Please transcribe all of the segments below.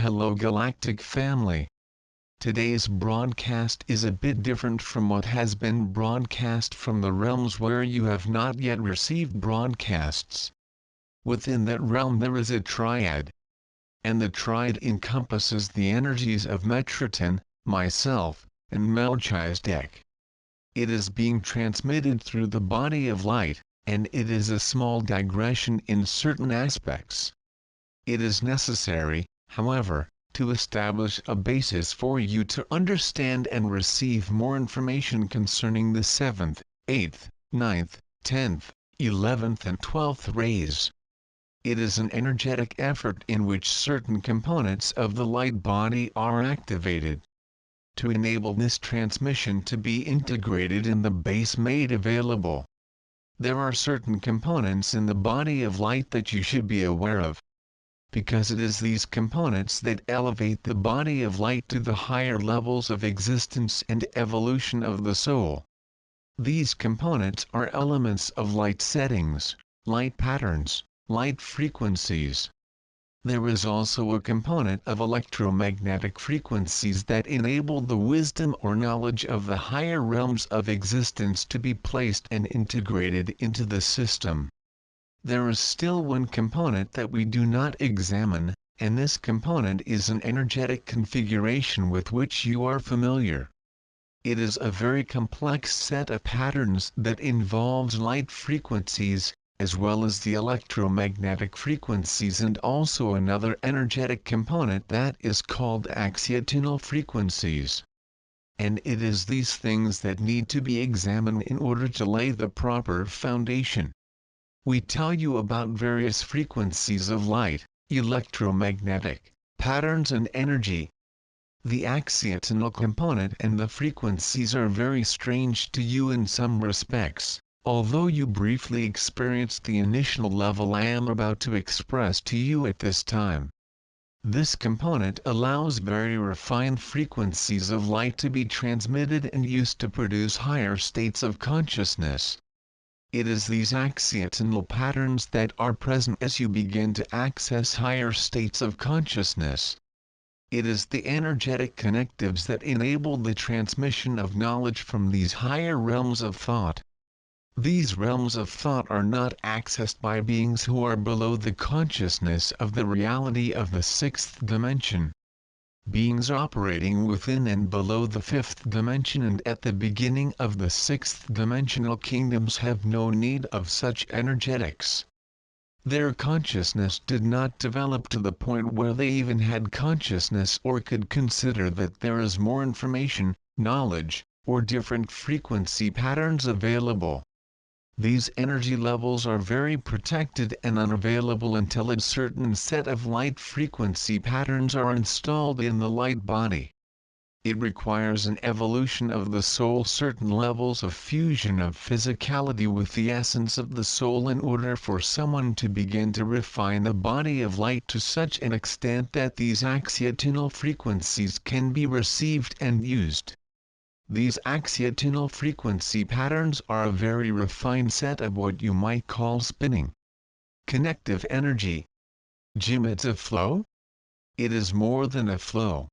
Hello Galactic family. Today's broadcast is a bit different from what has been broadcast from the realms where you have not yet received broadcasts. Within that realm there is a triad. And the triad encompasses the energies of METATRON, myself, and Melchizedek. It is being transmitted through the body of light, and it is a small digression in certain aspects. It is necessary, however, to establish a basis for you to understand and receive more information concerning the 7th, 8th, 9th, 10th, 11th and 12th rays. It is an energetic effort in which certain components of the light body are activated. To enable this transmission to be integrated in the base made available. There are certain components in the body of light that you should be aware of. Because it is these components that elevate the body of light to the higher levels of existence and evolution of the soul. These components are elements of light settings, light patterns, light frequencies. There is also a component of electromagnetic frequencies that enable the wisdom or knowledge of the higher realms of existence to be placed and integrated into the system. There is still one component that we do not examine, and this component is an energetic configuration with which you are familiar. It is a very complex set of patterns that involves light frequencies, as well as the electromagnetic frequencies, and also another energetic component that is called axiatonal frequencies. And it is these things that need to be examined in order to lay the proper foundation. We tell you about various frequencies of light, electromagnetic, patterns and energy. The axiatonal component and the frequencies are very strange to you in some respects. Although you briefly experienced the initial level I am about to express to you at this time. This component allows very refined frequencies of light to be transmitted and used to produce higher states of consciousness. It is these axiatonal patterns that are present as you begin to access higher states of consciousness. It is the energetic connectives that enable the transmission of knowledge from these higher realms of thought. These realms of thought are not accessed by beings who are below the consciousness of the reality of the 6th dimension. Beings operating within and below the 5th dimension and at the beginning of the 6th dimensional kingdoms have no need of such energetics. Their consciousness did not develop to the point where they even had consciousness or could consider that there is more information, knowledge, or different frequency patterns available. These energy levels are very protected and unavailable until a certain set of light frequency patterns are installed in the light body. It requires an evolution of the soul, certain levels of fusion of physicality with the essence of the soul in order for someone to begin to refine the body of light to such an extent that these axiatonal frequencies can be received and used. These axiatonal frequency patterns are a very refined set of what you might call spinning. Connective energy. Jim, it's a flow? It is more than a flow.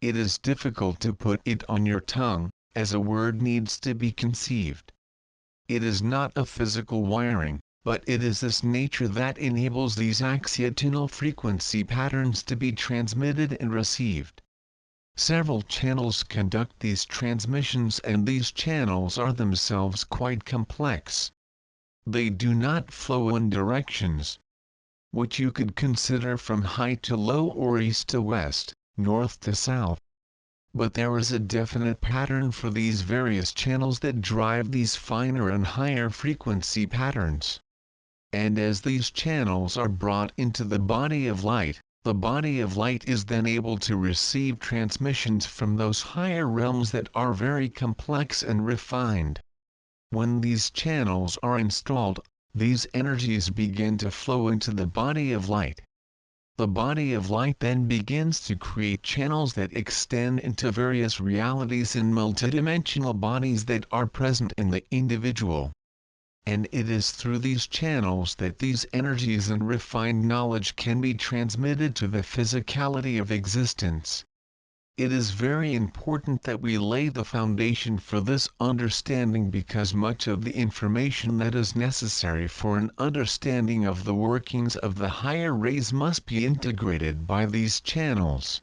It is difficult to put it on your tongue, as a word needs to be conceived. It is not a physical wiring, but it is this nature that enables these axiatonal frequency patterns to be transmitted and received. Several channels conduct these transmissions, and these channels are themselves quite complex. They do not flow in directions, which you could consider from high to low or east to west, north to south. But there is a definite pattern for these various channels that drive these finer and higher frequency patterns. And as these channels are brought into the body of light, the body of light is then able to receive transmissions from those higher realms that are very complex and refined. When these channels are installed, these energies begin to flow into the body of light. The body of light then begins to create channels that extend into various realities in multidimensional bodies that are present in the individual. and it is through these channels that these energies and refined knowledge can be transmitted to the physicality of existence. It is very important that we lay the foundation for this understanding, because much of the information that is necessary for an understanding of the workings of the higher rays must be integrated by these channels.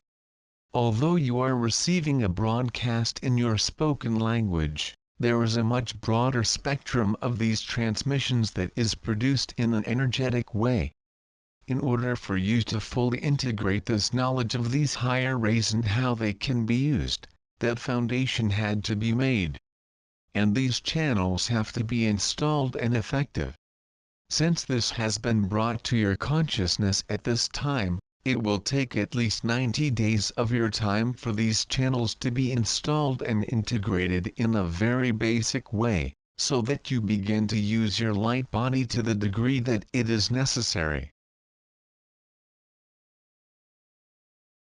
Although you are receiving a broadcast in your spoken language, there is a much broader spectrum of these transmissions that is produced in an energetic way. In order for you to fully integrate this knowledge of these higher rays and how they can be used, that foundation had to be made. And these channels have to be installed and effective. Since this has been brought to your consciousness at this time, it will take at least 90 days of your time for these channels to be installed and integrated in a very basic way, so that you begin to use your light body to the degree that it is necessary.